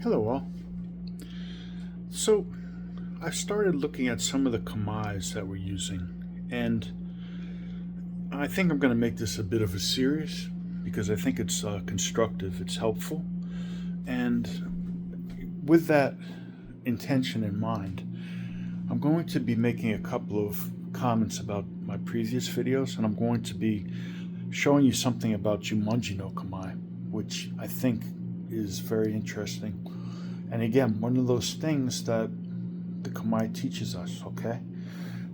Hello all. So I started looking at some of the kamais that we're using, and I think I'm going to make this a bit of a series because I think it's constructive, it's helpful, and with that intention in mind, I'm going to be making a couple of comments about my previous videos, and I'm going to be showing you something about Jumanji no Kamai, which I think is very interesting. And again, one of those things that the Kamai teaches us, okay?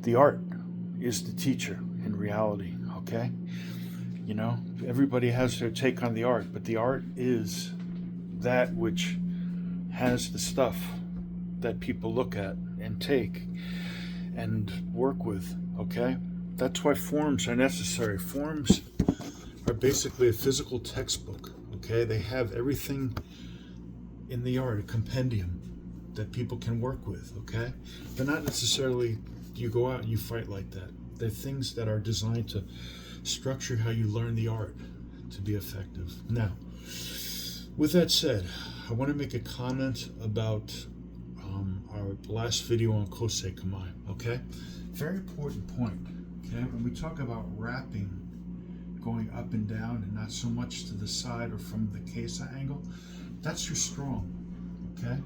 The art is the teacher in reality, okay? You know, everybody has their take on the art, but the art is that which has the stuff that people look at and take and work with, okay? That's why forms are necessary. Forms are basically a physical textbook, okay? They have everything in the art, a compendium that people can work with, okay? They're not necessarily you go out and you fight like that. They're things that are designed to structure how you learn the art to be effective. Now, with that said, I want to make a comment about our last video on Kosei Kamai, okay? Very important point, okay? When we talk about wrapping going up and down and not so much to the side or from the kesa angle, that's your strong, okay?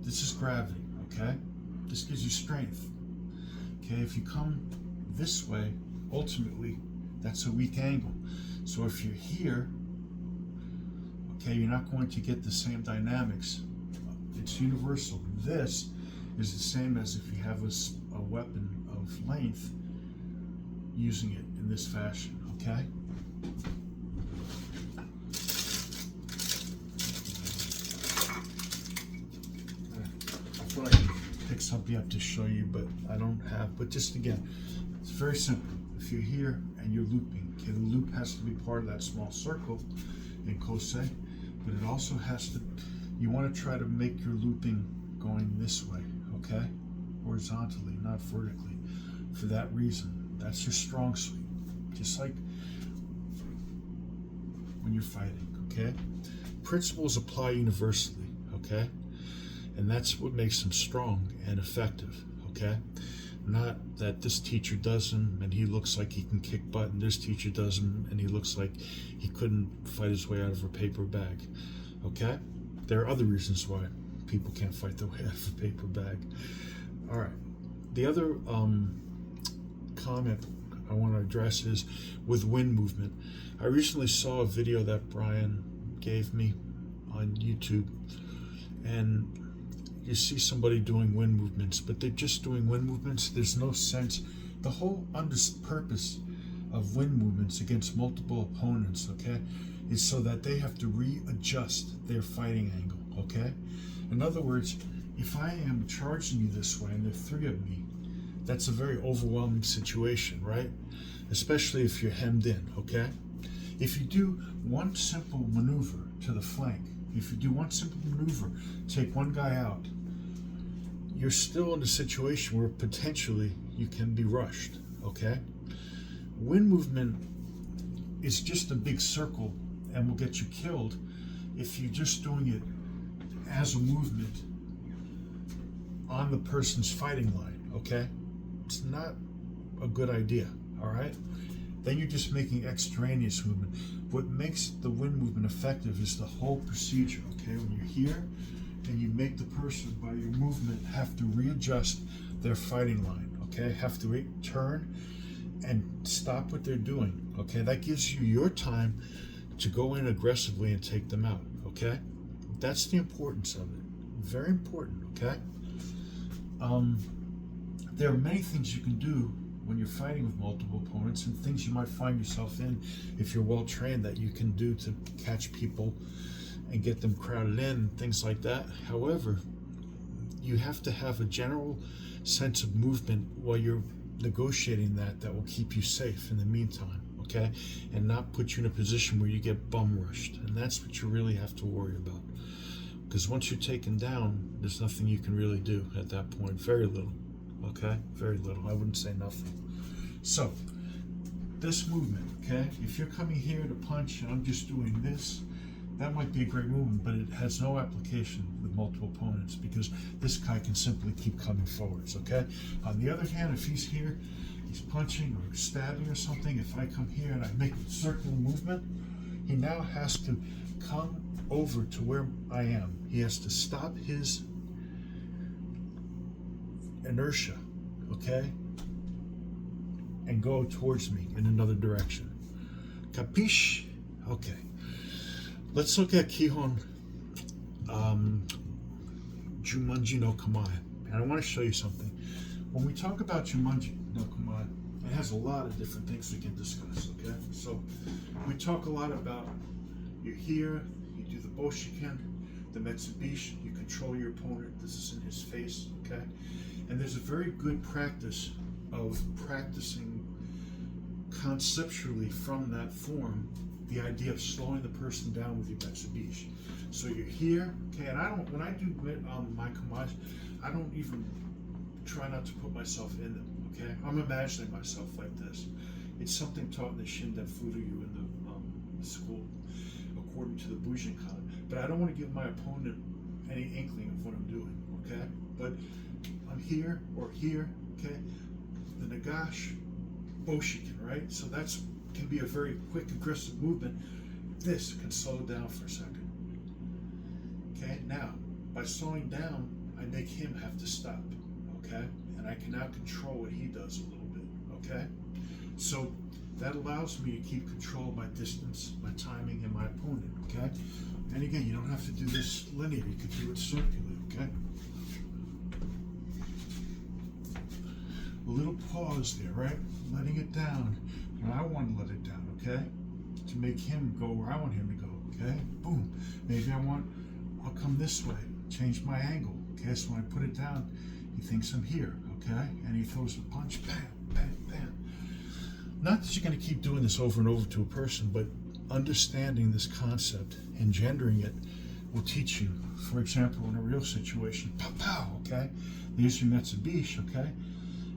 This is gravity, okay? This gives you strength, okay? If you come this way, ultimately, that's a weak angle. So if you're here, okay, you're not going to get the same dynamics. It's universal. This is the same as if you have a weapon of length using it in this fashion, okay? I thought I could pick something up to show you, but I don't have. But just again, it's very simple. If you're here and you're looping, okay, the loop has to be part of that small circle in Kosei, but it also has to, you want to try to make your looping going this way, okay? Horizontally, not vertically. For that reason, that's your strong suit. Just like when you're fighting, okay? Principles apply universally, okay? And that's what makes them strong and effective, okay? Not that this teacher does them and he looks like he can kick butt, and this teacher does them and he looks like he couldn't fight his way out of a paper bag, okay? There are other reasons why people can't fight their way out of a paper bag. All right. The other comment I want to address is with wind movement. I recently saw a video that Brian gave me on YouTube, and you see somebody doing wind movements, but they're just doing wind movements. There's no sense. The whole purpose of wind movements against multiple opponents, okay, is so that they have to readjust their fighting angle, okay? In other words, if I am charging you this way and there are three of me, that's a very overwhelming situation, right? Especially if you're hemmed in, okay? If you do one simple maneuver to the flank, if you do one simple maneuver, take one guy out, you're still in a situation where potentially you can be rushed, okay? Wind movement is just a big circle and will get you killed if you're just doing it as a movement on the person's fighting line, okay? It's not a good idea, all right? Then you're just making extraneous movement. What makes the wind movement effective is the whole procedure, okay? When you're here and you make the person, by your movement, have to readjust their fighting line, okay? Have to turn and stop what they're doing, okay? That gives you your time to go in aggressively and take them out, okay? That's the importance of it. Very important, okay? There are many things you can do when you're fighting with multiple opponents, and things you might find yourself in if you're well trained that you can do to catch people and get them crowded in, things like that. However, you have to have a general sense of movement while you're negotiating that will keep you safe in the meantime, okay? And not put you in a position where you get bum rushed. And that's what you really have to worry about. Because once you're taken down, there's nothing you can really do at that point. Very little, okay? Very little. I wouldn't say nothing. So, this movement, okay? If you're coming here to punch and I'm just doing this, that might be a great movement, but it has no application with multiple opponents because this guy can simply keep coming forwards, okay? On the other hand, if he's here, he's punching or stabbing or something, if I come here and I make a circular movement, he now has to come over to where I am. He has to stop his inertia, okay? And go towards me in another direction. Capiche? Okay. Let's look at kihon Jumanji no Kamae. And I want to show you something. When we talk about Jumanji no Kamae, it has a lot of different things we can discuss, okay? So we talk a lot about you're here, you do the boshiken, the metsubishi, you control your opponent, this is in his face, okay? And there's a very good practice of practicing conceptually from that form the idea of slowing the person down with your metsubishi. So you're here, okay, and when I do my kamae, I don't even try not to put myself in them, okay? I'm imagining myself like this. It's something taught in the Shinden Furyu in the school, according to the Bujinkan. But I don't want to give my opponent any inkling of what I'm doing, okay? But I'm here or here, okay? The nagash, boshiken, right? So that's can be a very quick, aggressive movement. This can slow down for a second. Okay, now, by slowing down, I make him have to stop, okay? And I can now control what he does a little bit, okay? So that allows me to keep control of my distance, my timing, and my opponent, okay? And again, you don't have to do this linear, you can do it circular, okay? A little pause there, right? Letting it down. And I want to let it down, okay? To make him go where I want him to go, okay? Boom. Maybe I'll come this way, change my angle, okay? So when I put it down, he thinks I'm here, okay? And he throws a punch, bam, bam, bam. Not that you're going to keep doing this over and over to a person, but understanding this concept, engendering it, will teach you, for example, in a real situation, pow, pow, okay? There's your metsubishi, okay?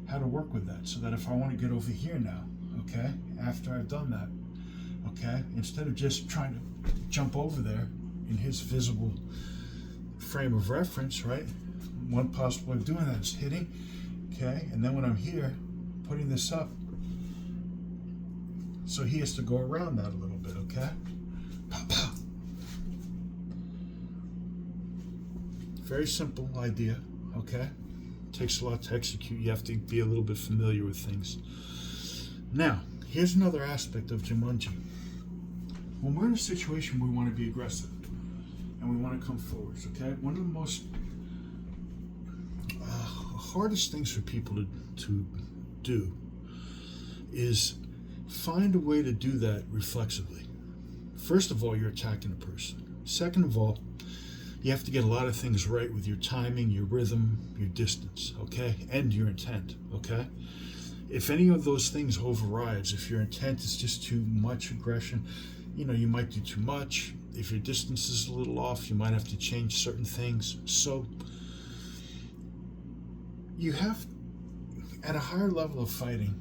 How to work with that, so that if I want to get over here now, okay, after I've done that, okay, instead of just trying to jump over there in his visible frame of reference, right, one possible way of doing that is hitting, okay, and then when I'm here, putting this up, so he has to go around that a little bit, okay, pow, pow. Very simple idea, okay. Takes a lot to execute. You have to be a little bit familiar with things. Now, here's another aspect of Jumanji. When we're in a situation where we want to be aggressive and we want to come forwards, okay? One of the most hardest things for people to do is find a way to do that reflexively. First of all, you're attacking a person. Second of all, you have to get a lot of things right with your timing, your rhythm, your distance, okay? And your intent, okay? If any of those things overrides, if your intent is just too much aggression, you know, you might do too much. If your distance is a little off, you might have to change certain things. So you have, at a higher level of fighting,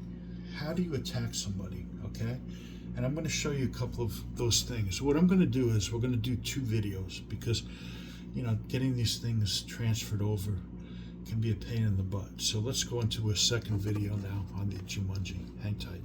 how do you attack somebody, okay? And I'm going to show you a couple of those things. What I'm going to do is we're going to do 2 videos because, you know, getting these things transferred over can be a pain in the butt. So let's go into a second video now on the Jumanji. Hang tight.